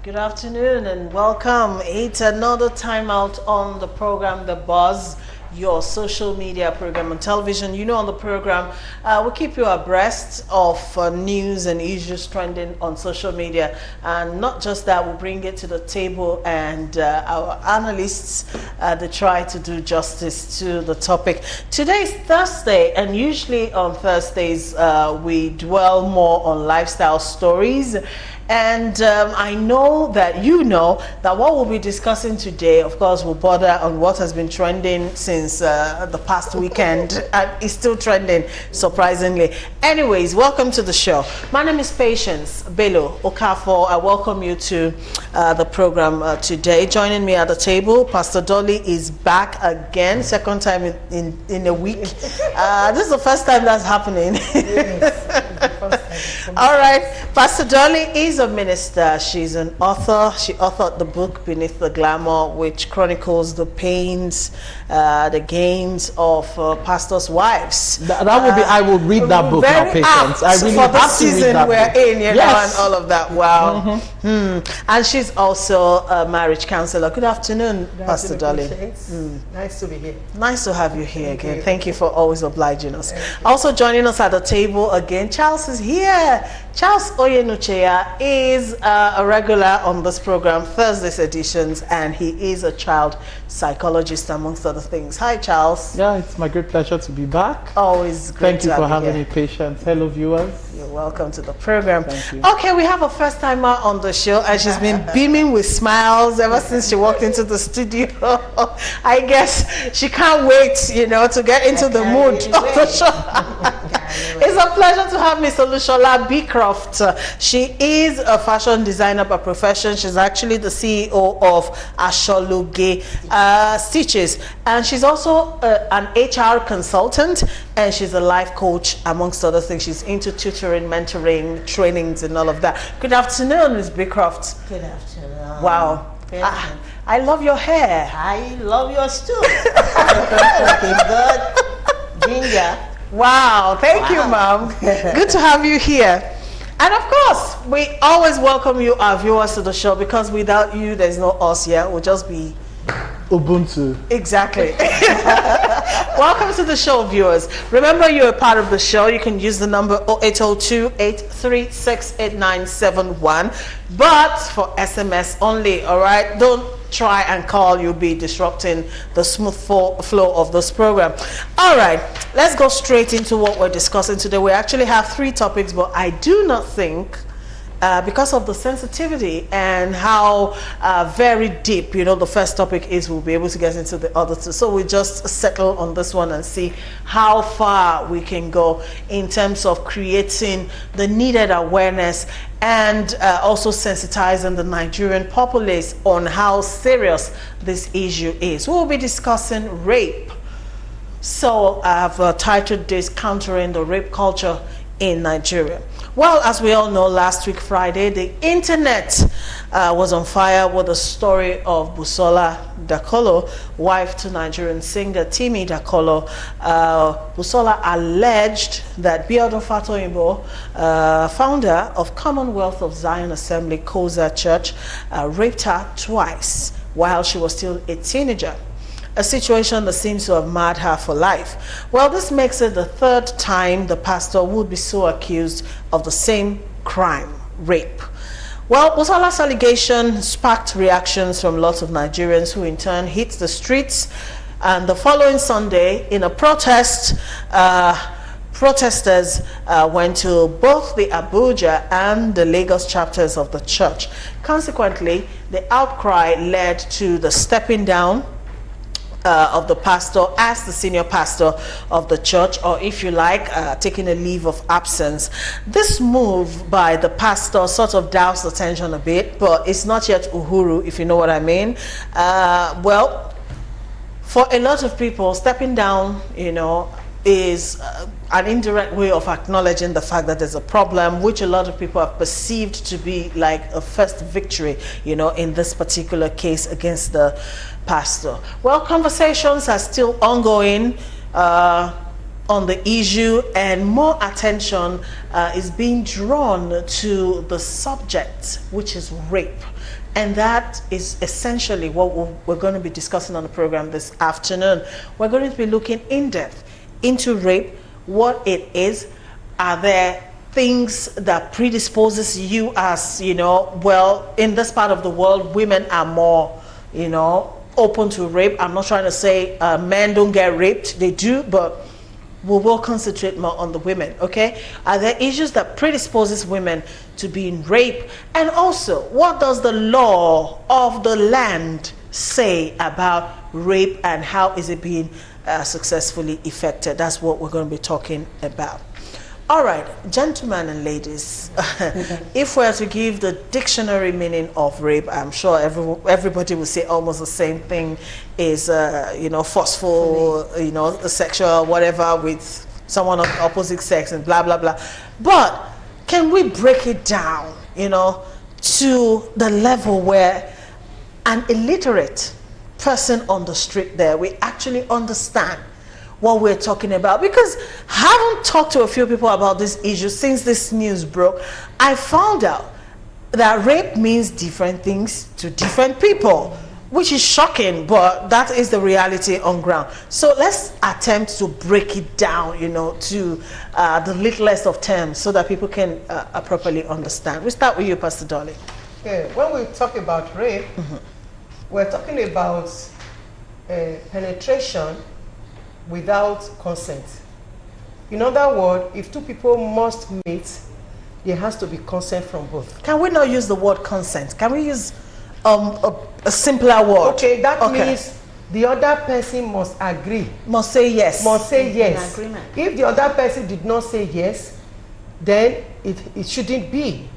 Good afternoon and welcome. It's another time out on the program, The Buzz, your social media program on television. You know, on the program, we keep you abreast of news and issues trending on social media. And not just that, we bring it to the table and our analysts, they try to do justice to the topic. Today is Thursday, and usually on Thursdays, we dwell more on lifestyle stories. And I know that you know that what we'll be discussing today, of course, will border on what has been trending since the past weekend, and is still trending, surprisingly. Anyways, welcome to the show. My name is Patience Bello Okafor. I welcome you to the program today. Joining me at the table, Pastor Dolly is back again, second time in a week. This is the first time that's happening. Yes, all right, Pastor Dolly is a minister. She's an author. She authored the book Beneath the Glamour, which chronicles the pains, the gains of pastors' wives. That would be, I will read that book now, Patience. I really for the have season to read that we're book. in, you Yes. know, and all of that. Wow. And she's also a marriage counselor. Good afternoon, Pastor Dolly. Nice to be here. Nice to have you here again. Thank you for always obliging us. Also joining us at the table again, Charles is here. Charles Oyenucheya is a regular on this program, Thursday's editions, and he is a child psychologist, amongst other things. Hi, Charles. Yeah, it's my great pleasure to be back. Always great. Thank you for having me, Patience. Hello, viewers. You're welcome to the program. Thank you. Okay, we have a first timer on the show, and she's been beaming with smiles ever since she walked into the studio. I guess she can't wait, you know, to get into the mood of the show. It's a pleasure to have Miss Olusola Beecroft. She is a fashion designer by profession. She's actually the CEO of Asholuge Stitches, and she's also an HR consultant, and she's a life coach, amongst other things. She's into tutoring, mentoring, trainings, and all of that. Good afternoon, Ms. Beecroft. Good afternoon. Wow. I love your hair. I love yours too. Looking good. Ginger. Wow. Thank you, Mom. Good to have you here. And of course, we always welcome you, our viewers, to the show, because without you, there's no us here. We'll just be Ubuntu. Exactly. Welcome to the show, viewers. Remember, you're a part of the show. You can use the number 0802-836-8971, but for SMS only, all right? Don't try and call. You'll be disrupting the smooth flow of this program. All right, let's go straight into what we're discussing today. We actually have 3 topics, but I do not think because of the sensitivity and how very deep, you know, the first topic is, we'll be able to get into the other 2. So we just settle on this one and see how far we can go in terms of creating the needed awareness and also sensitizing the Nigerian populace on how serious this issue is. We'll be discussing rape. So I've titled this Countering the Rape Culture in Nigeria. Well, as we all know, last week Friday, the internet was on fire with the story of Busola Dakolo, wife to Nigerian singer Timi Dakolo. Busola alleged that Biodun Fatoyinbo, founder of Commonwealth of Zion Assembly Koza Church, raped her twice while she was still a teenager. A situation that seems to have marred her for life. Well, this makes it the 3rd time the pastor would be so accused of the same crime, rape. Well, Busola's allegation sparked reactions from lots of Nigerians, who in turn hit the streets. And the following Sunday, in a protest, protesters went to both the Abuja and the Lagos chapters of the church. Consequently, the outcry led to the stepping down of the pastor as the senior pastor of the church, or if you like, taking a leave of absence. This move by the pastor sort of doused the tension a bit, but it's not yet uhuru, if you know what I mean. Well, for a lot of people, stepping down, you know, is an indirect way of acknowledging the fact that there's a problem, which a lot of people have perceived to be like a first victory, you know, in this particular case against the pastor. Well, conversations are still ongoing on the issue, and more attention is being drawn to the subject, which is rape. And that is essentially what we're going to be discussing on the program this afternoon. We're going to be looking in depth into rape, what it is. Are there things that predisposes you as, well, in this part of the world, women are more, open to rape. I'm not trying to say men don't get raped. They do, but we will concentrate more on the women, okay? Are there issues that predisposes women to being raped? And also, what does the law of the land say about rape, and how is it being successfully effected? That's what we're going to be talking about. All right, gentlemen and ladies, if we're to give the dictionary meaning of rape, I'm sure everybody will say almost the same thing, is, forceful, sexual, whatever, with someone of the opposite sex and blah, blah, blah. But can we break it down, to the level where an illiterate person on the street there, we actually understand what we're talking about? Because having talked to a few people about this issue since this news broke, I found out that rape means different things to different people, which is shocking, but that is the reality on ground. So let's attempt to break it down, to the littlest of terms, so that people can properly understand. We start with you, Pastor Dolly. Yeah, when we talk about rape, we're talking about penetration without consent. In other words, if two people must meet, there has to be consent from both. Can we not use the word consent? Can we use a simpler word? Okay, that means the other person must agree. Must say yes. Must say yes. Agreement. If the other person did not say yes, then it shouldn't be.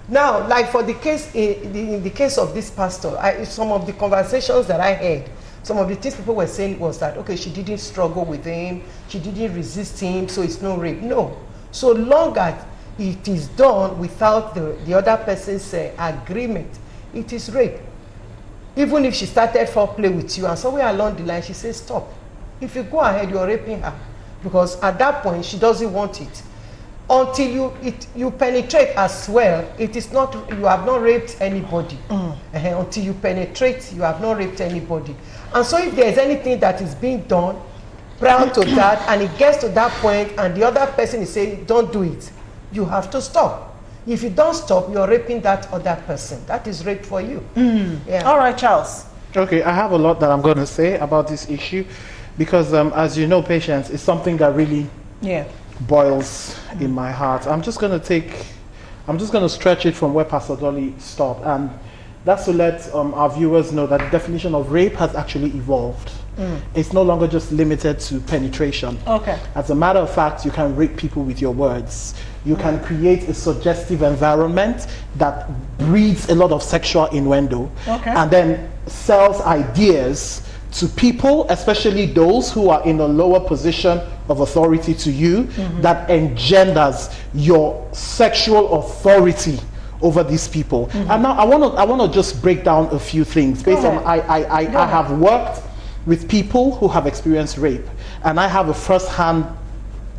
Now, like for the case, in the case of this pastor, some of the conversations that I had, some of the things people were saying was that, okay, she didn't struggle with him, she didn't resist him, so it's no rape. No. So long as it is done without the other person's agreement, it is rape. Even if she started foreplay with you and somewhere along the line she says stop, if you go ahead, you're raping her, because at that point she doesn't want it. Until you penetrate as well, it is not, you have not raped anybody. Until you penetrate, you have not raped anybody. And so if there is anything that is being done prior to that, and it gets to that point and the other person is saying don't do it, you have to stop. If you don't stop, you're raping that other person. That is rape for you. Yeah. All right, Charles. Okay, I have a lot that I'm going to say about this issue, because as you know, patience is something that really boils in my heart. I'm just going to stretch it from where Pastor Dolly stopped, and that's to let our viewers know that the definition of rape has actually evolved. It's no longer just limited to penetration. Okay. As a matter of fact, you can rape people with your words. You can create a suggestive environment that breeds a lot of sexual innuendo, and then sells ideas to people, especially those who are in a lower position of authority to you, that engenders your sexual authority over these people. And now I want to just break down a few things based on I have worked with people who have experienced rape, and I have a first-hand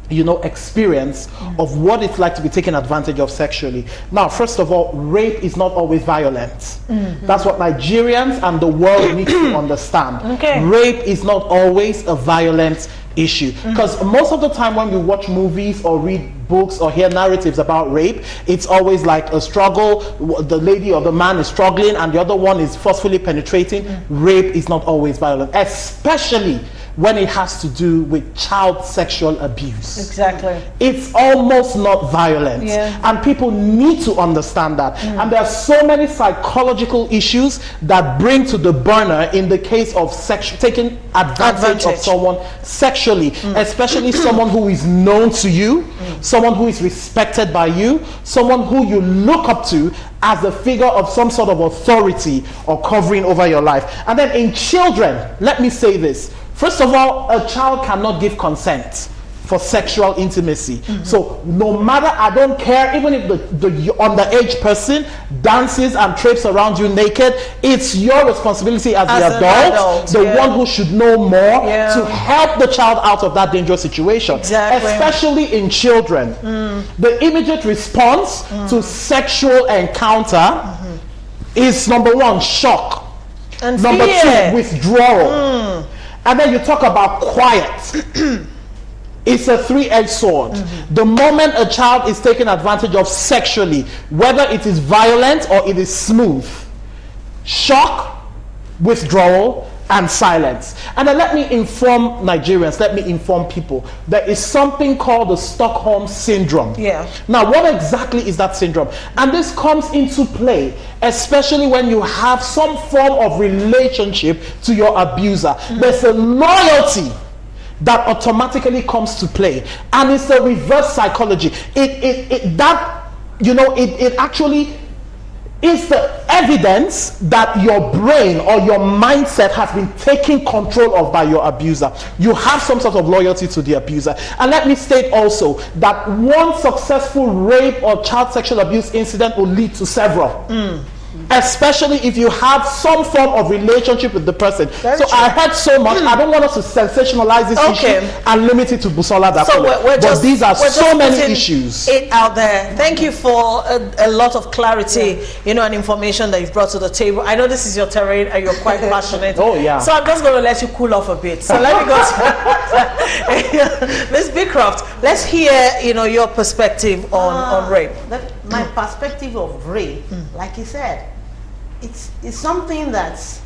experience of what it's like to be taken advantage of sexually. Now, first of all, rape is not always violent. That's what Nigerians and the world need to understand. Rape is not always a violent issue, because most of the time when we watch movies or read books or hear narratives about rape, it's always like a struggle. The lady or the man is struggling and the other one is forcefully penetrating. Rape is not always violent, especially when it has to do with child sexual abuse. Exactly. It's almost not violent. And people need to understand that. And there are so many psychological issues that bring to the burner in the case of taking advantage of someone sexually, especially someone who is known to you, someone who is respected by you, someone who you look up to as a figure of some sort of authority or covering over your life. And then in children, let me say this. First of all, a child cannot give consent for sexual intimacy. So no matter, I don't care, even if the underage person dances and traipses around you naked, it's your responsibility as the adult, the one who should know more, to help the child out of that dangerous situation. Especially in children. The immediate response to sexual encounter is number one, shock. And number two, withdrawal. And then you talk about quiet. It's a three-edged sword. The moment a child is taken advantage of sexually, whether it is violent or it is smooth, shock, withdrawal, and silence. And then let me inform Nigerians, let me inform people. There is something called the Stockholm Syndrome. Now, what exactly is that syndrome? And this comes into play, especially when you have some form of relationship to your abuser. There's a loyalty that automatically comes to play, and it's a reverse psychology. It actually is the evidence that your brain or your mindset has been taken control of by your abuser. You have some sort of loyalty to the abuser. And let me state also that one successful rape or child sexual abuse incident will lead to several. Especially if you have some form of relationship with the person. I heard so much. I don't want us to sensationalize this issue and limit it to Busola. But these are so many issues. It out there. Thank you for a lot of clarity, and information that you've brought to the table. I know this is your terrain and you're quite passionate. So I'm just going to let you cool off a bit. So let me go to Ms. Beecroft. Let's hear, your perspective on rape. My perspective of rape, like you said, it's something that's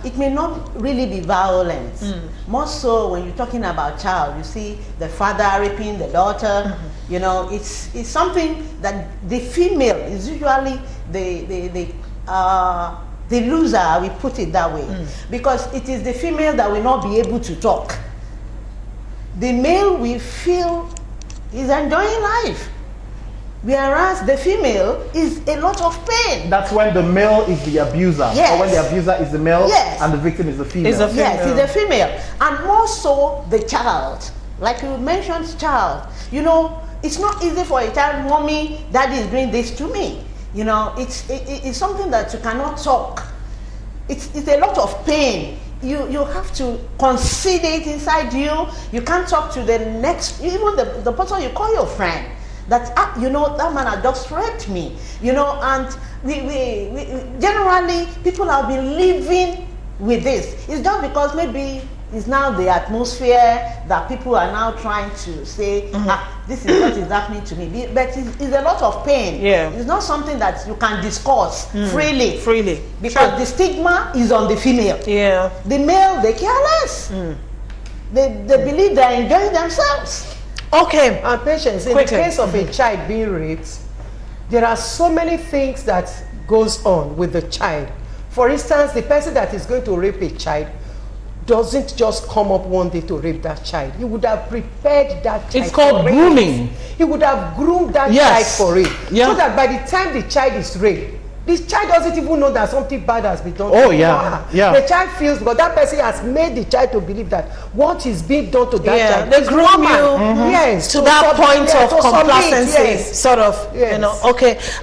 it may not really be violence. More so when you're talking about child, you see the father raping the daughter. It's something that the female is usually the loser. We put it that way because it is the female that will not be able to talk. The male we feel is enjoying life. Whereas the female is a lot of pain. That's when the male is the abuser. Or when the abuser is the male and the victim is the female. Yes, it's the female. And more so the child. Like you mentioned child. It's not easy for a child, mommy, daddy is doing this to me. It's something that you cannot talk. It's a lot of pain. You have to consider it inside you. You can't talk to the next, even the person you call your friend. That that man had just raped me, and we generally people have been living with this. It's just because maybe it's now the atmosphere that people are now trying to say, this is what is happening to me. But it's a lot of pain. It's not something that you can discuss freely. Because the stigma is on the female. The male, they care less. They believe they're enjoying themselves. And patience, in the case of a child being raped, there are so many things that goes on with the child. For instance, the person that is going to rape a child doesn't just come up one day to rape that child. He would have prepared that child. It's called grooming. He would have groomed that child for it. So that by the time the child is raped, this child doesn't even know that something bad has been done to her. The child feels, but that person has made the child to believe that what is being done to that child. They groom you to that point of complacency, sort of,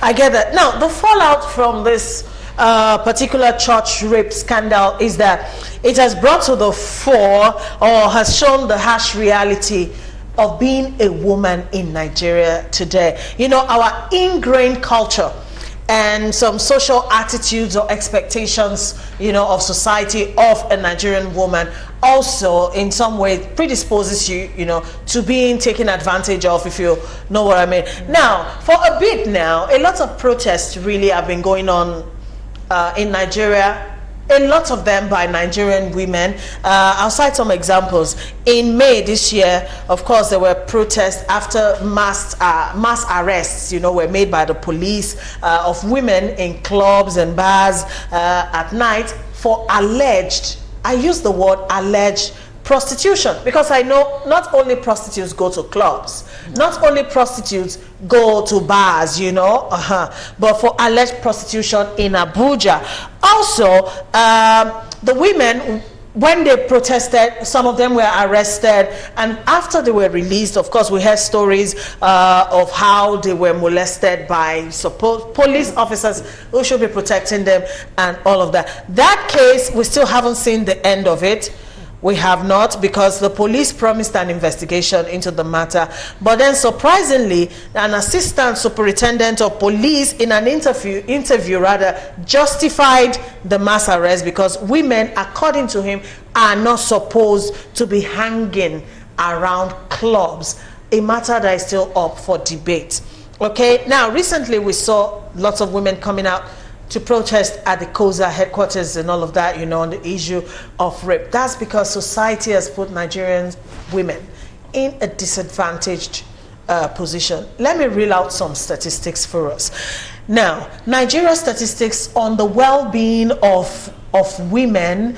I get that. Now, the fallout from this particular church rape scandal is that it has brought to the fore or has shown the harsh reality of being a woman in Nigeria today. Our ingrained culture and some social attitudes or expectations, of society of a Nigerian woman also in some way predisposes you, to being taken advantage of, if you know what I mean. Now, for a bit now, a lot of protests really have been going on in Nigeria. A lot of them by Nigerian women. I'll cite some examples. In May this year, of course, there were protests after mass arrests, were made by the police of women in clubs and bars at night for alleged, I use the word alleged, prostitution, because I know not only prostitutes go to clubs, not only prostitutes go to bars, but for alleged prostitution in Abuja. Also, the women when they protested, some of them were arrested, and after they were released, of course, we heard stories of how they were molested by supposed police officers who should be protecting them and all of that. That case, we still haven't seen the end of it. We have not, because the police promised an investigation into the matter. But then surprisingly, an assistant superintendent of police in an interview justified the mass arrest because women, according to him, are not supposed to be hanging around clubs, a matter that is still up for debate. Okay, now recently we saw lots of women coming out to protest at the COSA headquarters and all of that, you know, on the issue of rape. That's because society has put Nigerian women in a disadvantaged position. Let me reel out some statistics for us. Now, Nigeria's statistics on the well-being of women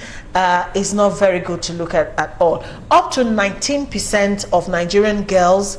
is not very good to look at all. Up to 19% of Nigerian girls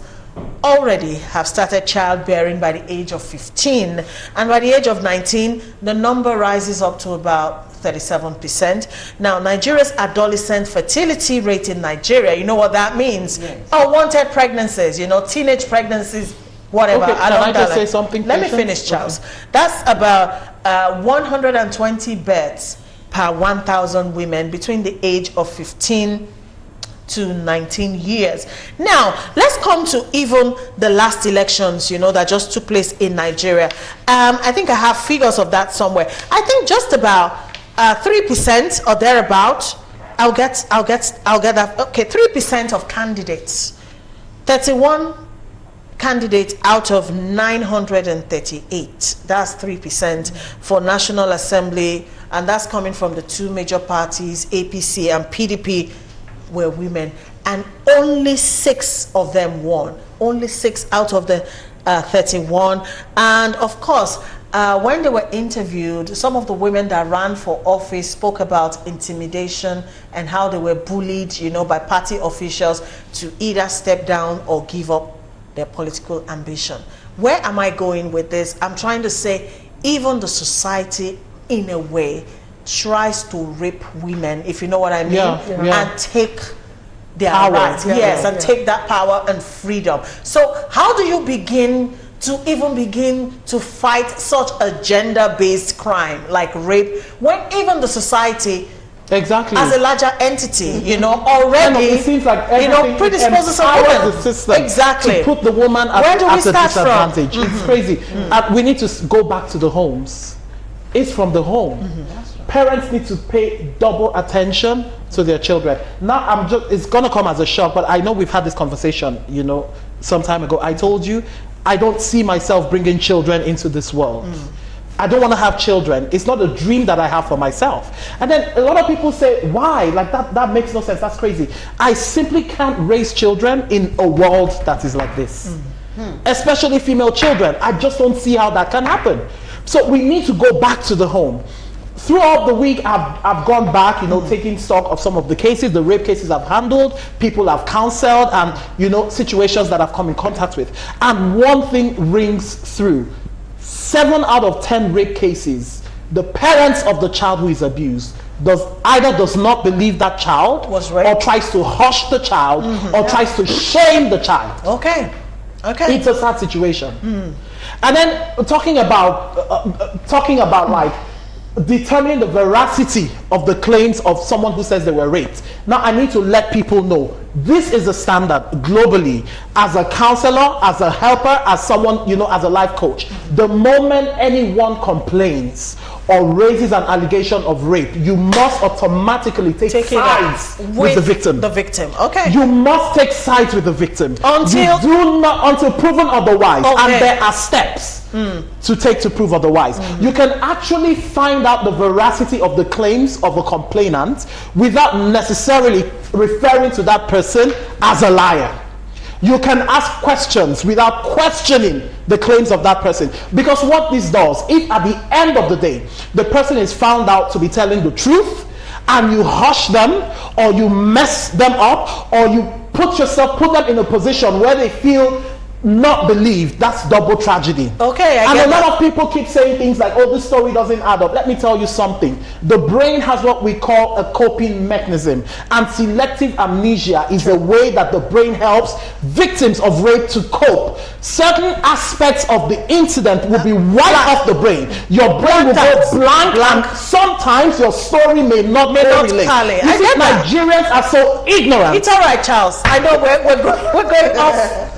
already have started childbearing by the age of 15, and by the age of 19 the number rises up to about 37%. Now, Nigeria's adolescent fertility rate in Nigeria, you know what that means? Yes. Unwanted pregnancies, you know, teenage pregnancies, whatever. Okay, can I just say something? Let me finish, Charles. Okay. That's about 120 births per 1,000 women between the age of 15 to 19 years. Now, let's come to even the last elections, you know, that just took place in Nigeria. I think I have figures of that somewhere. I think just about 3% or thereabout. I'll get that. Okay, 3% of candidates, 31 candidates out of 938. That's 3% for National Assembly, and that's coming from the two major parties, APC and PDP. Were women, and only 6 of them won. Only 6 out of the 31. And of course, when they were interviewed, some of the women that ran for office spoke about intimidation and how they were bullied, you know, by party officials to either step down or give up their political ambition. Where am I going with this? I'm trying to say even the society, in a way, tries to rape women, if you know what I mean, and take their rights, take that power and freedom. So how do you begin to fight such a gender-based crime like rape when even the society, exactly, as a larger entity, you know, already, it seems like predisposes some women, the system, exactly, to put the woman at a disadvantage. From? It's crazy. We need to go back to the homes. It's from the home. Parents need to pay double attention to their children. Now, it's gonna come as a shock, but I know we've had this conversation, you know, some time ago. I told you, I don't see myself bringing children into this world. I don't want to have children. It's not a dream that I have for myself. And then a lot of people say, why? Like that makes no sense. That's crazy. I simply can't raise children in a world that is like this. Especially female children. I just don't see how that can happen. So we need to go back to the home. Throughout the week, I've gone back, you know, taking stock of some of the cases, the rape cases I've handled, people I've counseled, and, you know, situations that I've come in contact with. And one thing rings through. 7 out of 10 rape cases, the parents of the child who is abused does not believe that child was raped, or tries to hush the child, or tries to shame the child. Okay. It's a sad situation. And then talking about like determining the veracity of the claims of someone who says they were raped. Now I need to let people know this is a standard globally. As a counselor, as a helper, as someone, you know, as a life coach, the moment anyone complains or raises an allegation of rape, you must automatically take sides with the victim. Okay. You must take sides with the victim until proven otherwise. Okay. And there are steps to take to prove otherwise. You can actually find out the veracity of the claims of a complainant without necessarily referring to that person as a liar. You can ask questions without questioning the claims of that person. Because what this does, if at the end of the day, the person is found out to be telling the truth, and you hush them, or you mess them up, or you put them in a position where they feel not believed, that's double tragedy. Okay, and a lot of people keep saying things like, oh, this story doesn't add up. Let me tell you something. The brain has what we call a coping mechanism, and selective amnesia is a way that the brain helps victims of rape to cope. Certain aspects of the incident will be wiped off the brain. Your brain will go blank, and sometimes your story may not correlate. You see, Nigerians are so ignorant. It's all right, Charles. I know we're going off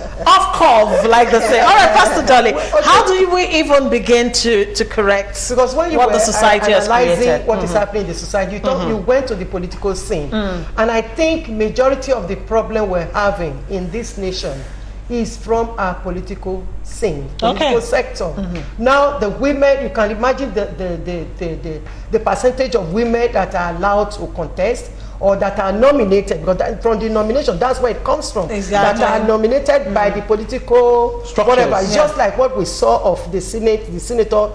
curve, like they say. All right, Pastor Dolly, how do we even begin to correct because when you what the society has created? What is happening in the society, you went to the political scene, and I think majority of the problem we're having in this nation is from our political scene, political sector. Now the women, you can imagine the percentage of women that are allowed to contest or that are nominated, because from the nomination, that's where it comes from. Exactly. That are nominated by the political structures. Whatever. It's just like what we saw of the Senate, the senator,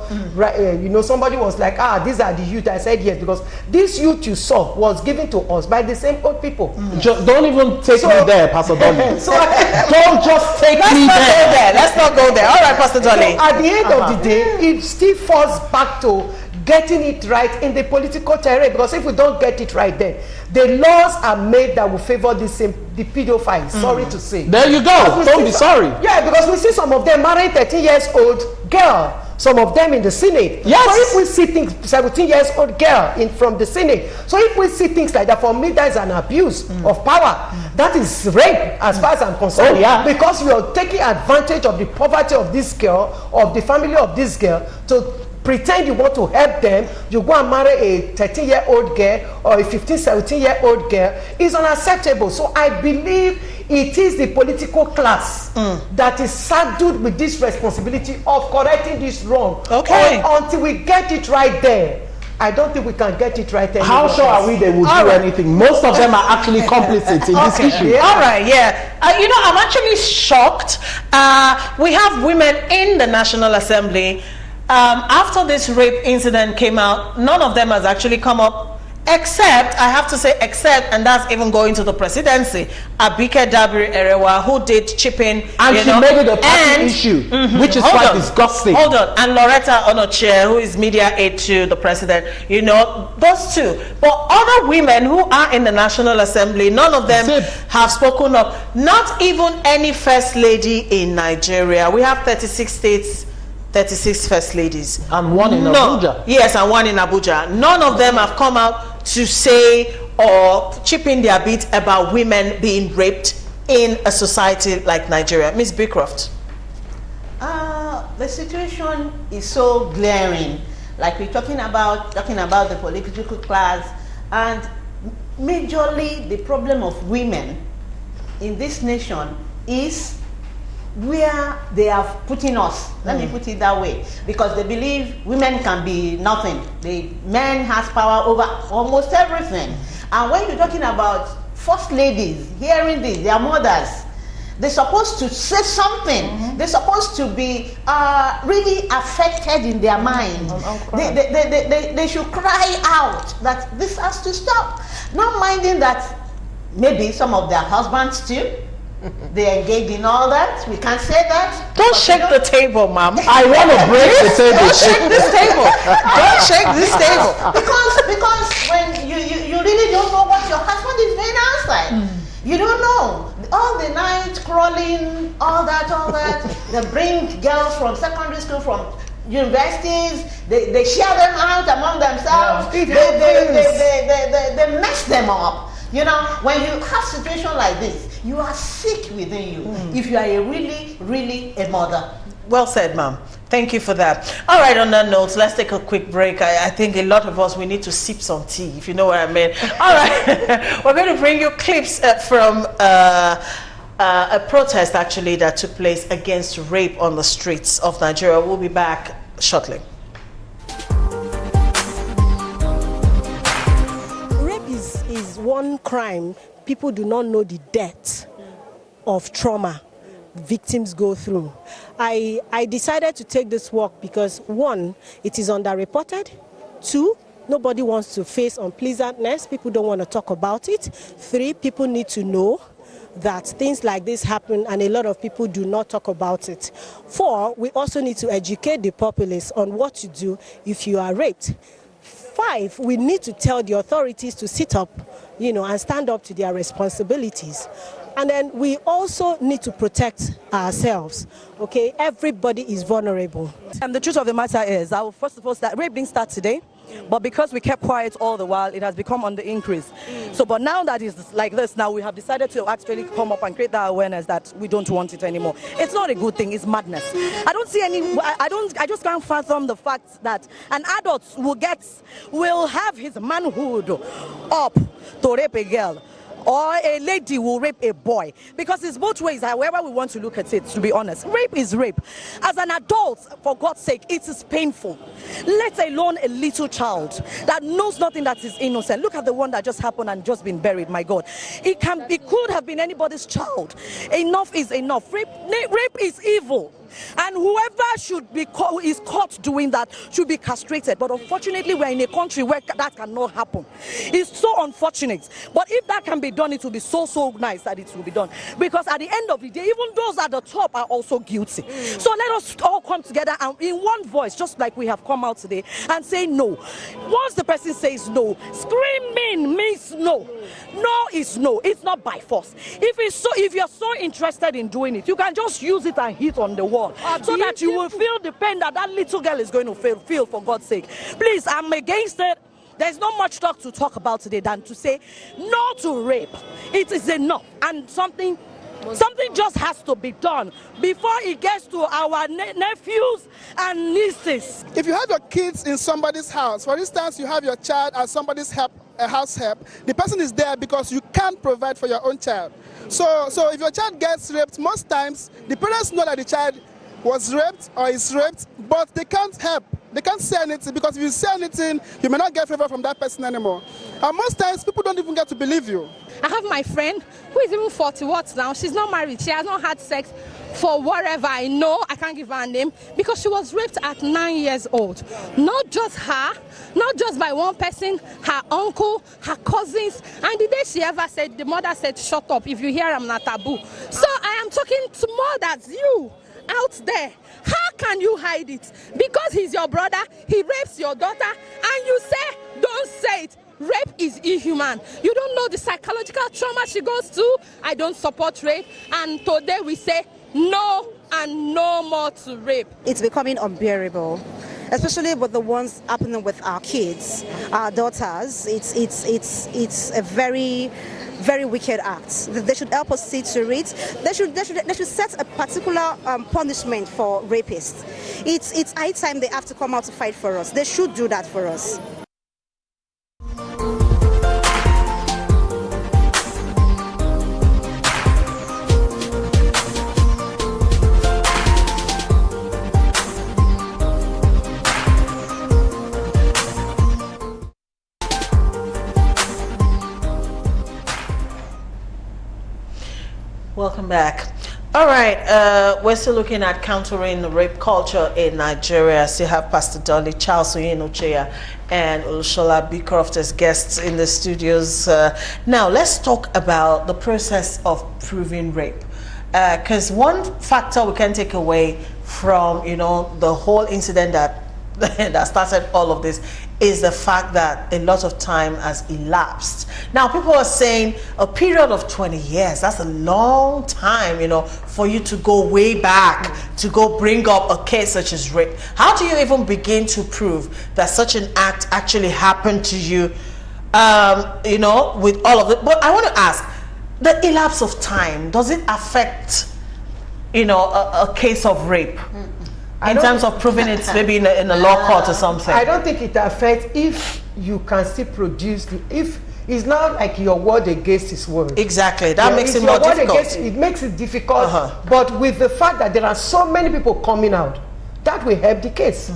you know, somebody was like, these are the youth. I said yes, because this youth you saw was given to us by the same old people. Just don't even take me there, Pastor Dolly. Don't just take me there. Let's not go there. All right, Pastor Dolly. So at the end of the day, it still falls back to getting it right in the political terrain, because if we don't get it right then, the laws are made that will favor the pedophiles. Sorry to say. There you go. Don't be sorry. Yeah, because we see some of them marrying 13 years old girl. Some of them in the Senate. Yes. So if we see things, 17 years old girl from the Senate. So if we see things like that, for me, that is an abuse of power. That is rape, as far as I'm concerned. Because you are taking advantage of the poverty of this girl, of the family of this girl, to pretend you want to help them. You go and marry a 13-year-old girl or a 15, 17-year-old girl. It's unacceptable. So I believe it is the political class that is saddled with this responsibility of correcting this wrong. Okay. Until we get it right there, I don't think we can get it right there. How sure are we they will do anything? Most of them are actually complicit in this issue. Yeah. All right, you know, I'm actually shocked. We have women in the National Assembly. After this rape incident came out, none of them has actually come up, except, I have to say except, and that's even going to the presidency, Abike Dabiri Erewa, who did chip in. And she made it a party issue, which is quite disgusting. Hold on. And Loretta Onochie, who is media aide to the president, you know, those two. But other women who are in the National Assembly, none of them have spoken up. Not even any first lady in Nigeria. We have 36 states, 36 first ladies. And one in Abuja. Yes, and one in Abuja. None of them have come out to say or chip in their bit about women being raped in a society like Nigeria. Ms. Beecroft. The situation is so glaring. Like we're talking about the political class, and majorly the problem of women in this nation is where they have putting us. Let me put it that way, because they believe women can be nothing. The men has power over almost everything. And when you're talking about first ladies hearing this, their mothers, they're supposed to say something. They're supposed to be really affected in their mind. They should cry out that this has to stop. Not minding that maybe some of their husbands too, they engage in all that. We can't say that. Don't shake the table, ma'am. I want to break the table. Don't shake this table. Don't shake this table. Because when you really don't know what your husband is doing outside. You don't know. All the night crawling, all that. They bring girls from secondary school, from universities. They share them out among themselves. They mess them up. You know, when you have a situation like this, you are sick within you if you are really a mother. Well said, ma'am. Thank you for that. All right, on that note, let's take a quick break. I think a lot of us, we need to sip some tea, if you know what I mean. All right, we're going to bring you clips from a protest, actually, that took place against rape on the streets of Nigeria. We'll be back shortly. Rape is one crime. People do not know the depth of trauma victims go through. I decided to take this walk because, one, it is underreported. Two, nobody wants to face unpleasantness. People don't want to talk about it. 3, people need to know that things like this happen and a lot of people do not talk about it. 4, we also need to educate the populace on what to do if you are raped. 5, we need to tell the authorities to sit up, and stand up to their responsibilities. And then we also need to protect ourselves, okay? Everybody is vulnerable. And the truth of the matter is, I will first of all start, rape didn't start today, but because we kept quiet all the while, it has become on the increase. So, but now that it's like this, now we have decided to actually come up and create that awareness that we don't want it anymore. It's not a good thing, it's madness. I don't see any, I just can't fathom the fact that an adult will have his manhood up to rape a girl, or a lady will rape a boy, because it's both ways, however we want to look at it, to be honest. Rape is rape. As an adult, for God's sake, it is painful, let alone a little child that knows nothing, that is innocent. Look at the one that just happened and just been buried. My God, it could have been anybody's child. Enough is enough. Rape is evil. And whoever is caught doing that should be castrated. But unfortunately, we're in a country where that cannot happen. It's so unfortunate. But if that can be done, it will be so nice that it will be done. Because at the end of the day, even those at the top are also guilty. So let us all come together and in one voice, just like we have come out today, and say no. Once the person says no, screaming means no. No is no. It's not by force. If you're so interested in doing it, you can just use it and hit on the wall. So that you will feel the pain that little girl is going to feel, for God's sake. Please, I'm against it. There's not much to talk about today than to say no to rape. It is enough. And something just has to be done before it gets to our nephews and nieces. If you have your kids in somebody's house, for instance, you have your child at somebody's house help, the person is there because you can't provide for your own child. So if your child gets raped, most times the parents know that the child was raped or is raped, but they can't help. They can't say anything, because if you say anything, you may not get favor from that person anymore. And most times, people don't even get to believe you. I have my friend who is even 40 now. She's not married. She has not had sex for whatever I know. I can't give her a name, because she was raped at 9 years old. Not just her, not just by one person, her uncle, her cousins. And the day she ever said, the mother said, "Shut up. If you hear, I'm not taboo." So I am talking to mothers, you out there. How can you hide it? Because he's your brother, he rapes your daughter, and you say, don't say it. Rape is inhuman. You don't know the psychological trauma she goes through. I don't support rape. And today we say no and no more to rape. It's becoming unbearable, especially with the ones happening with our kids, our daughters. It's a very wicked act. They should help us see to it. They should set a particular punishment for rapists. It's high time they have to come out to fight for us. They should do that for us. Welcome back. All right, we're still looking at countering the rape culture in Nigeria. Still have Pastor Dolly, Charles Oyenochea, and Busola Beecroft as guests in the studios. Now, let's talk about the process of proving rape. Because one factor we can take away from, the whole incident that started all of this is the fact that a lot of time has elapsed. Now, people are saying a period of 20 years, that's a long time, for you to go way back, to go bring up a case such as rape. How do you even begin to prove that such an act actually happened to you, with all of it? But I want to ask, the elapse of time, does it affect, a case of rape? In terms of proving it, maybe in a law court or something. I don't think it affects if you can still produce if it's not like your word against his word. Exactly, that makes it more difficult. It makes it difficult, but with the fact that there are so many people coming out, that will help the case.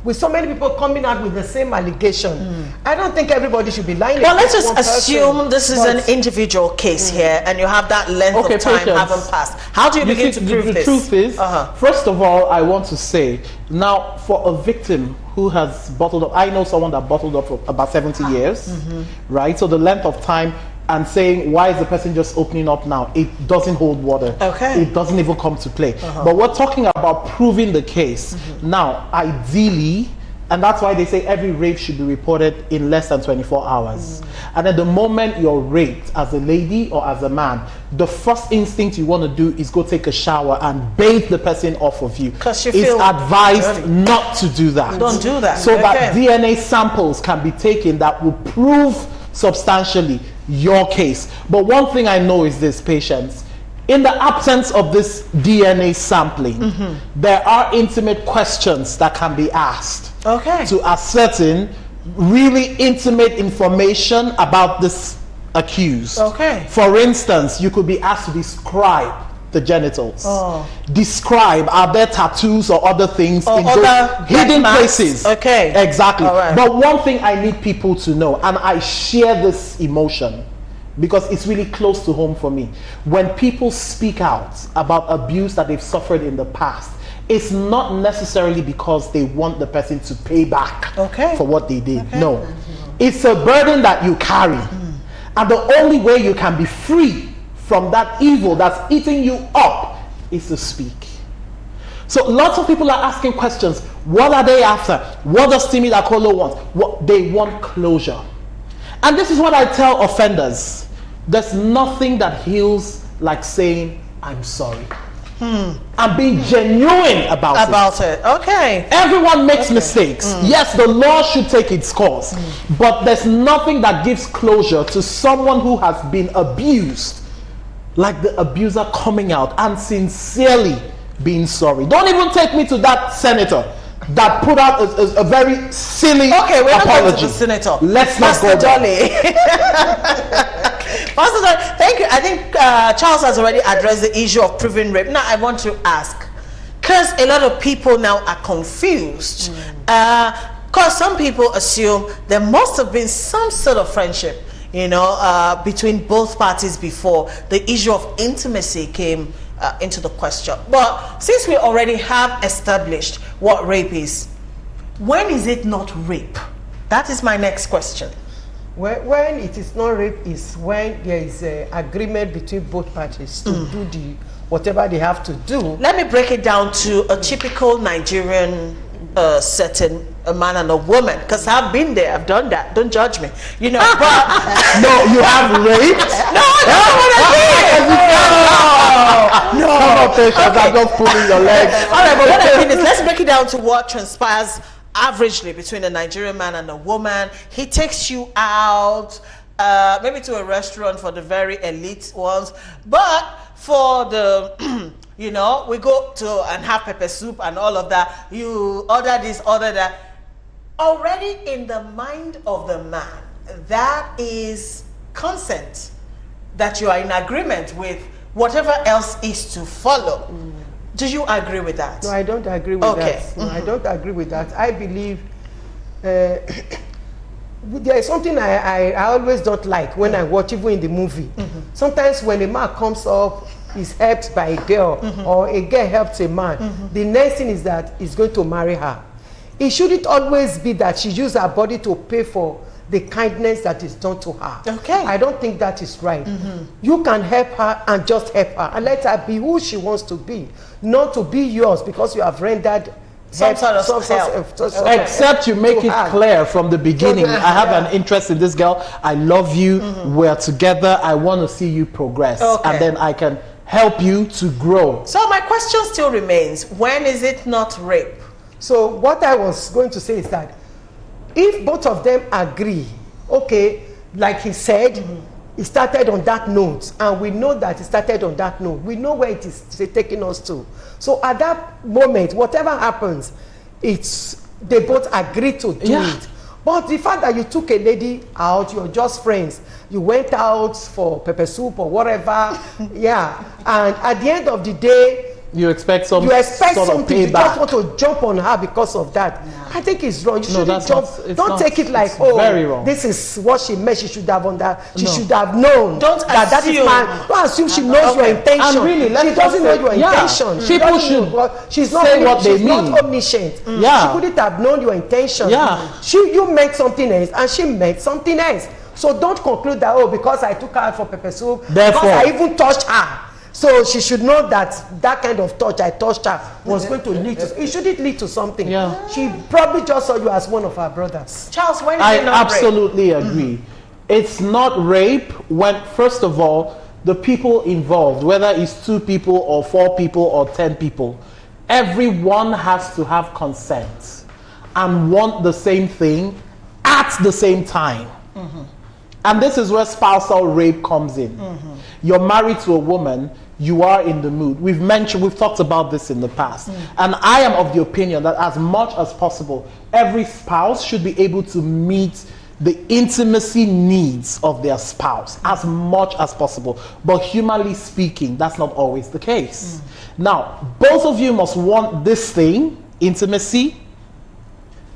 with so many people coming out with the same allegation, I don't think everybody should be lying. Well, let's just assume this is an individual case here, and you have that length of time haven't passed. How do you begin to prove this? The truth is, first of all, I want to say, now for a victim who has bottled up, I know someone that bottled up for about 70 years, right? So the length of time, and saying, why is the person just opening up now? It doesn't hold water. Okay. It doesn't even come to play. But we're talking about proving the case. Now, ideally, and that's why they say every rape should be reported in less than 24 hours. And at the moment you're raped, as a lady or as a man, the first instinct you want to do is go take a shower and bathe the person off of you. Because you it's feel advised dirty. Not to do that. Don't do that. So that DNA samples can be taken that will prove substantially your case. But one thing I know is this, patients, in the absence of this DNA sampling, there are intimate questions that can be asked to ascertain really intimate information about this accused. For instance, you could be asked to describe the genitals. Describe, are there tattoos or other things in those hidden places? Exactly. But one thing I need people to know, and I share this emotion because it's really close to home for me. When people speak out about abuse that they've suffered in the past, it's not necessarily because they want the person to pay back for what they did. No. It's a burden that you carry. And the only way you can be free from that evil that's eating you up is to speak. So lots of people are asking questions. What are they after? What does Timi Dakolo want? What they want closure. And this is what I tell offenders. There's nothing that heals like saying, I'm sorry. And being genuine about it. Everyone makes mistakes. Yes, the law should take its course. But there's nothing that gives closure to someone who has been abused like the abuser coming out and sincerely being sorry. Don't even take me to that senator that put out a very silly apology. We're not going to the senator. Let's not go there. Pastor Dolly, thank you. I think Charles has already addressed the issue of proving rape. Now I want to ask, because a lot of people now are confused, because some people assume there must have been some sort of friendship, you know, between both parties before the issue of intimacy came into the question. But since we already have established what rape is, when is it not rape? That is my next question. When it is not rape is when there is an agreement between both parties to do whatever they have to do. Let me break it down to a typical Nigerian setting, a man and a woman, because I've been there, I've done that. Don't judge me, you know. But no, you have raped? No, that's not what I did. No. Come on, patience, I'm just pulling your legs. All right, but what I mean is, let's break it down to what transpires averagely between a Nigerian man and a woman. He takes you out, maybe to a restaurant for the very elite ones, but for the you know, we go to and have pepper soup and all of that. You order this, order that. Already in the mind of the man, that is consent, that you are in agreement with whatever else is to follow. Do you agree with that? No, I don't agree with that. No, I don't agree with that. I believe there is something I always don't like when I watch, even in the movie. Sometimes when a man comes up, is helped by a girl, or a girl helps a man, the next thing is that he's going to marry her. It shouldn't always be that she uses her body to pay for the kindness that is done to her. I don't think that is right. You can help her and just help her and let her be who she wants to be, not to be yours because you have rendered some sort of help. Except you make it clear from the beginning, I have an interest in this girl, I love you, we're together, I want to see you progress, and then I can help you to grow. So my question still remains, when is it not rape? So what I was going to say is that if both of them agree, okay, like he said, it started on that note, and we know that it started on that note. We know where it is taking us to. So at that moment, whatever happens, they both agree to do it. But the fact that you took a lady out, you're just friends, you went out for pepper soup or whatever, and at the end of the day, You expect some you expect sort of something, you payback. just want to jump on her because of that. I think it's wrong. You shouldn't jump. Don't take it like, very wrong. This is what she meant. She should have she should have known. Don't that is my. Don't assume she knows your intention. And really, she doesn't know your intention. People should she's not say what they mean. She's not omniscient. Yeah. She couldn't have known your intention. Yeah. You meant something else, and she meant something else. So don't conclude that, because I took her out for pepper soup, Therefore, because I even touched her. So she should know that that kind of touch I touched her was going to lead to. It shouldn't lead to something. Yeah. She probably just saw you as one of her brothers. Charles, when is I it not absolutely agree. It's not rape when, first of all, the people involved, whether it's 2 people or 4 people or 10 people, everyone has to have consent and want the same thing at the same time. And this is where spousal rape comes in. You're married to a woman, you are in the mood. We've talked about this in the past. And I am of the opinion that as much as possible, every spouse should be able to meet the intimacy needs of their spouse as much as possible. But humanly speaking, that's not always the case. Now, both of you must want this thing, intimacy,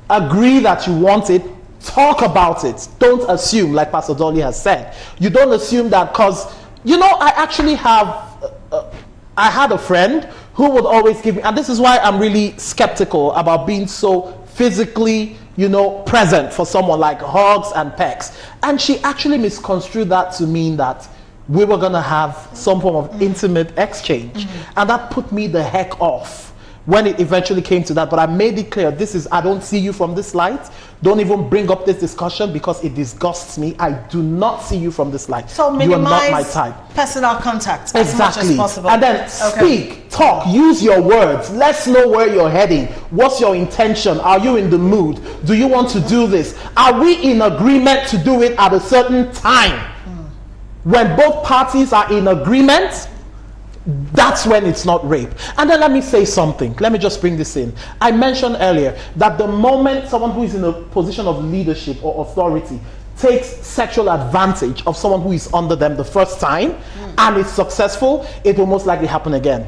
agree that you want it, talk about it. Don't assume, like Pastor Dolly has said. You don't assume that because, I actually I had a friend who would always give me, and this is why I'm really skeptical about being so physically, present for someone, like hugs and pecks. And she actually misconstrued that to mean that we were going to have some form of intimate exchange. And that put me the heck off when it eventually came to that. But I made it clear, I don't see you from this light. Don't even bring up this discussion because it disgusts me. I do not see you from this light. So you are not my type. Personal contact as much as possible. And then speak, talk, use your words. Let's know where you're heading. What's your intention? Are you in the mood? Do you want to do this? Are we in agreement to do it at a certain time? When both parties are in agreement, that's when it's not rape. And then let me say something. Let me just bring this in. I mentioned earlier that the moment someone who is in a position of leadership or authority takes sexual advantage of someone who is under them the first time and is successful, it will most likely happen again.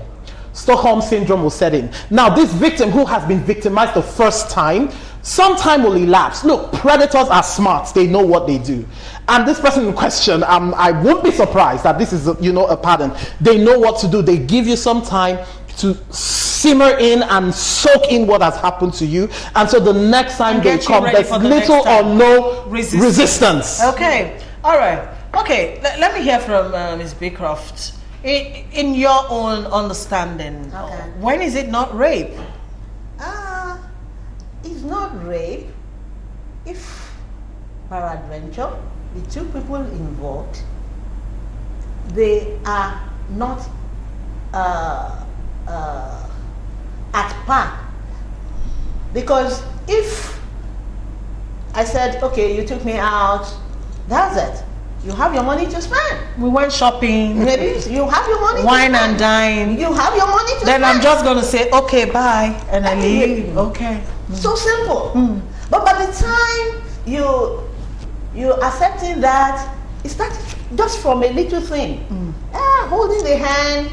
Stockholm syndrome will set in. Now, this victim who has been victimized the first time, some time will elapse. Look, predators are smart. They know what they do. And this person in question, I won't be surprised that this is, a pattern. They know what to do. They give you some time to simmer in and soak in what has happened to you. And so the next time they come, there's little or no resistance. Okay. All right. Okay. Let me hear from Ms. Beecroft. In your own understanding, when is it not rape? It's not rape if, peradventure, the 2 people involved, they are not at par. Because if I said, okay, you took me out, that's it. You have your money to spend. We went shopping. Maybe you have your money wine to spend. and dine. You have your money to then spend. I'm just going to say, okay, bye, and I leave. Okay. So simple. But by the time you accepting that, it started just from a little thing. Holding the hand.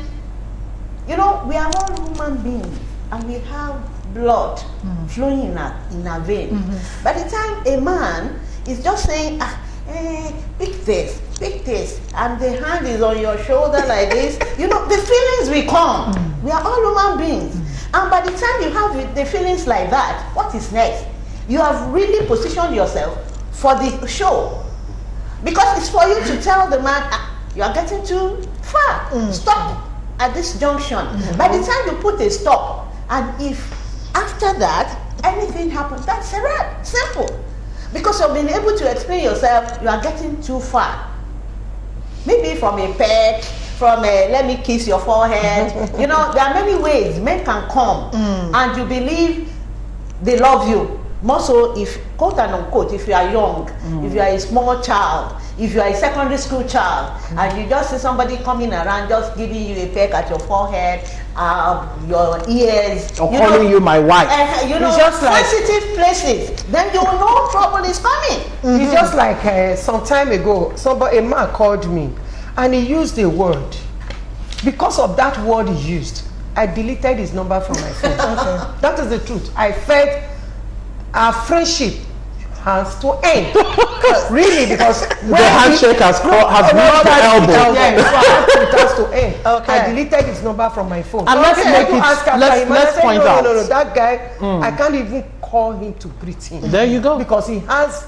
We are all human beings and we have blood flowing in our vein. By the time a man is just saying, pick this, and the hand is on your shoulder like this, the feelings will come. We are all human beings. And by the time you have the feelings like that, what is next? You have really positioned yourself for the show. Because it's for you to tell the man, you are getting too far. Stop at this junction. By the time you put a stop, and if after that, anything happens, that's a wrap. Simple. Because you've been able to explain yourself, you are getting too far. Maybe from a pet, from a let me kiss your forehead. There are many ways men can come and you believe they love you. More so if, quote and unquote, if you are young, if you are a small child, if you are a secondary school child, and you just see somebody coming around just giving you a peck at your forehead, your ears, or calling you my wife, it's just like sensitive places, then you know trouble is coming. It's just like some time ago, a man called me and he used a word. Because of that word he used, I deleted his number from my phone. Okay. That is the truth. I felt our friendship has to end. Really, because the handshake has reached the elbow. Yeah, so it has to end. Okay. I deleted his number from my phone. And let's make it. Let's point out. No, that guy. I can't even call him to greet him. There you go. Because he has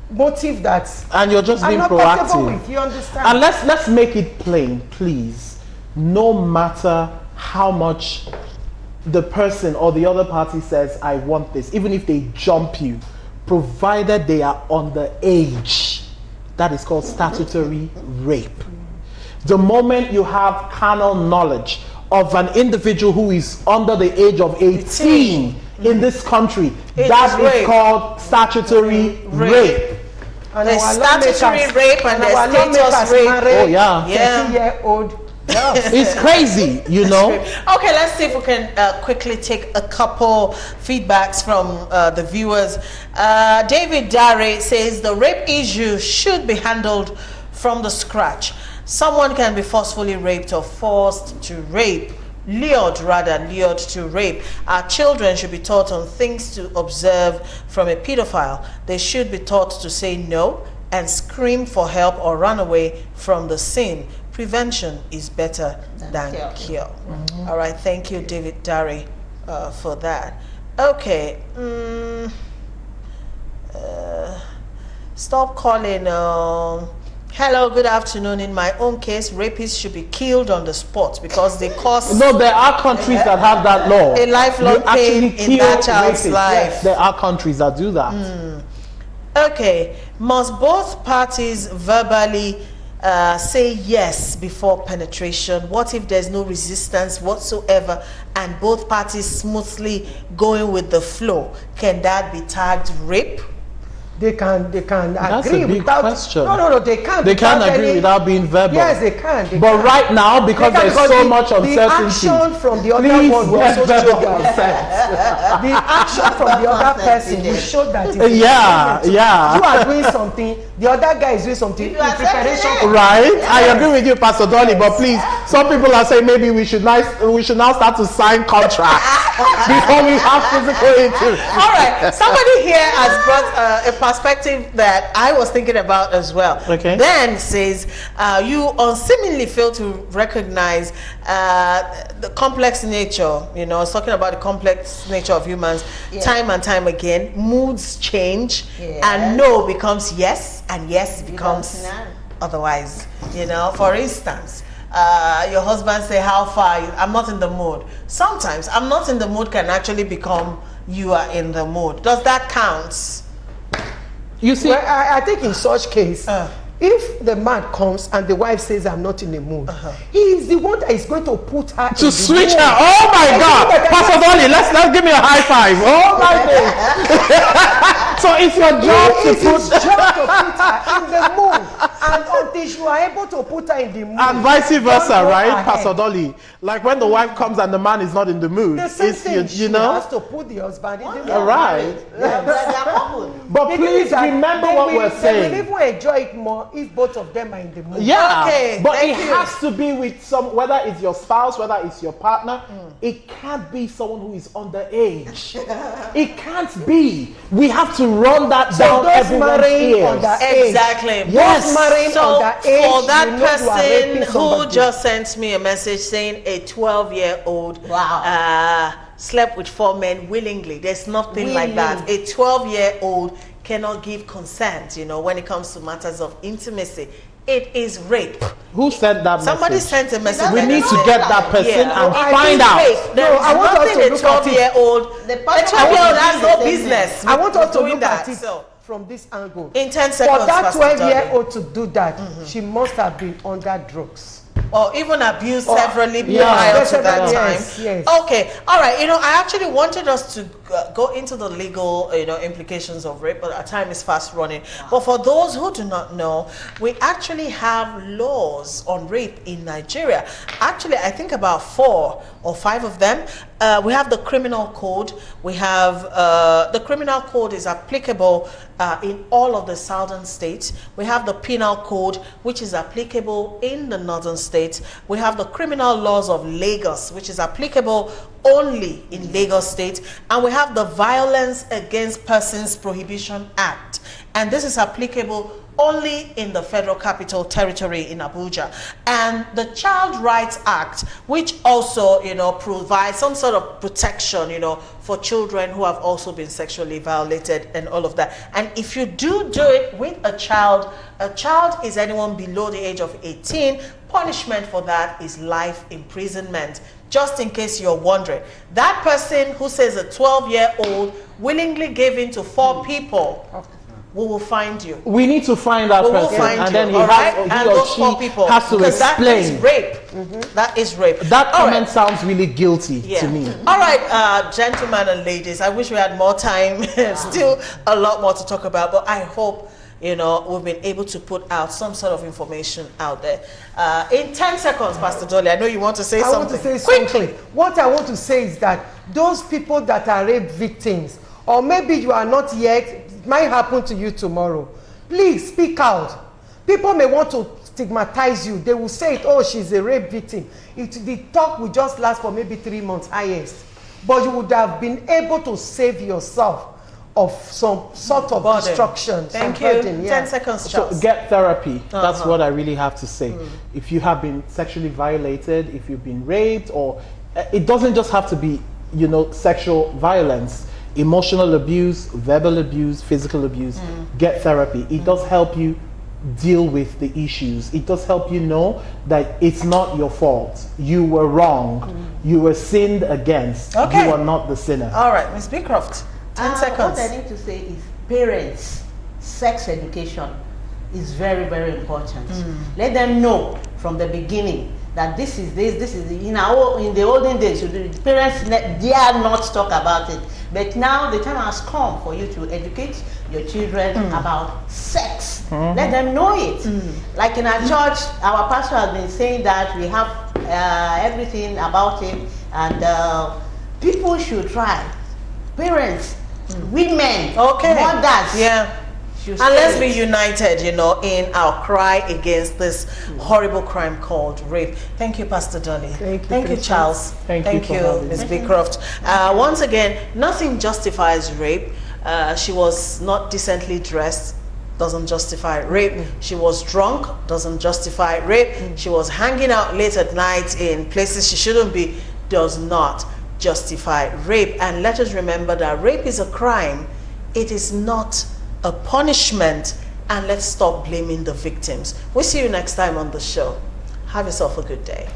motive that. And you're just being I'm not proactive. with, you understand? And let's make it plain, please. No matter how much the person or the other party says, I want this, even if they jump you, provided they are underage, that is called statutory rape. The moment you have carnal knowledge of an individual who is under the age of 18 in this country, that is called statutory rape. And there's statutory rape and there's status rape. Oh yeah. 13-year-old. It's crazy, you know. Okay, let's see if we can quickly take a couple feedbacks from the viewers. David Dare says the rape issue should be handled from the scratch. Someone can be forcefully raped or forced to rape. Lured to rape. Our children should be taught on things to observe from a pedophile. They should be taught to say no and scream for help or run away from the scene. Prevention is better than cure. All right, thank you, David Dare, for that. Okay. Stop calling. Hello, good afternoon. In my own case, rapists should be killed on the spot because they cause... No, there are countries that have that law. A lifelong pain in that child's life. Yes, there are countries that do that. Okay. Must both parties verbally say yes before penetration? What if there's no resistance whatsoever and both parties smoothly going with the flow? Can that be tagged rape? They can That's agree a big without question. No, they can't. They can't agree without being verbal. Yes, they can. But right now, because there's so much uncertainty, the action from the other one will also show the action from the other person will show that it's yeah. You are doing something, the other guy is doing something in preparation. Right? I agree with you, Pastor Dolly, but please, some people are saying maybe we should now start to sign contracts before we have physical intimacy. All right, somebody here has brought a perspective that I was thinking about as well. Okay. Ben says you unseemingly fail to recognize the complex nature. You know, I was talking about the complex nature of humans. Time and time again, moods change, and no becomes yes, and yes becomes otherwise. You know, for instance, your husband say, how far? I'm not in the mood. Sometimes I'm not in the mood can actually become you are in the mood. Does that count? You see, well, I think in such case, if the man comes and the wife says, I'm not in the mood, he is the one that is going to put her to switch her. Oh my God, Pastor Dolly, let's give me a high five. Oh my God. So it's your job to put her in the mood, and until you are able to put her in the mood, and vice versa, right, Pastor Dolly? Like when the wife comes and the man is not in the mood, the same thing, you know, has to put the husband in the mood. All right. But please remember what we're saying. They will even enjoy it more if both of them are in the mood. Yeah, okay, but it has to be with whether it's your spouse, whether it's your partner. It can't be someone who is underage. It can't be. We have to run that down everyone's ears. Exactly. Yes. So for that person who just sent me a message saying a 12-year-old slept with 4 men willingly, there's nothing like that. A 12-year-old cannot give consent, you know, when it comes to matters of intimacy. It is rape. Who sent that Somebody message? sent a message. We need to get that person and find out. There is nothing a 12-year-old. A 12-year-old has no business. I want us to look that at it from this angle. In 10 seconds, for that 12-year-old to do that, she must have been under drugs. Or even abused severally prior to that time. Yes. Okay, all right. You know, I actually wanted us to go into the legal, implications of rape, but our time is fast running. But for those who do not know, we actually have laws on rape in Nigeria. Actually, I think about 4 or 5 of them. We have the criminal code. We have the criminal code is applicable in all of the southern states. We have the penal code, which is applicable in the northern states. State. We have the criminal laws of Lagos, which is applicable only in Lagos State. And we have the Violence Against Persons Prohibition Act. And this is applicable only in the Federal Capital Territory in Abuja. And the Child Rights Act, which also, you know, provides some sort of protection, you know, for children who have also been sexually violated and all of that. And if you do it with a child is anyone below the age of 18, punishment for that is life imprisonment. Just in case you're wondering, that person who says a 12-year-old willingly gave in to 4 people, we will find you. We need to find that person, and then he or she has to explain. That is rape. That is rape. That comment sounds really guilty to me. All right, gentlemen and ladies, I wish we had more time. Still a lot more to talk about, but I hope, you know, we've been able to put out some sort of information out there. In 10 seconds, Pastor Dolly, I know you want to say something. I want to say something. What I want to say is that those people that are rape victims, or maybe you are not yet, it might happen to you tomorrow. Please speak out. People may want to stigmatize you. They will say it, oh, she's a rape victim. The talk will just last for maybe 3 months highest. But you would have been able to save yourself of some sort of destruction. Thank you. Burden, 10 seconds, Charles. So get therapy. That's what I really have to say. If you have been sexually violated, if you've been raped, or it doesn't just have to be, you know, sexual violence. Emotional abuse, verbal abuse, physical abuse, get therapy. It does help you deal with the issues. It does help you know that it's not your fault. You were wrong. You were sinned against. You are not the sinner. All right, Ms. Beecroft, 10 seconds. What I need to say is parents, sex education is very, very important. Let them know from the beginning that this is in the olden days, the parents dare not talk about it. But now the time has come for you to educate your children about sex. Let them know it. Like in our church, our pastor has been saying that we have everything about it, and people should try. Parents, women, mothers. And let's be united, you know, in our cry against this horrible crime called rape. Thank you, Pastor Dolly. Thank you, Charles. Thank you, Ms. Beecroft. Once again, nothing justifies rape. She was not decently dressed, doesn't justify rape. She was drunk, doesn't justify rape. She was hanging out late at night in places she shouldn't be, does not justify rape. And let us remember that rape is a crime. It is not a punishment, and let's stop blaming the victims. We'll see you next time on the show. Have yourself a good day.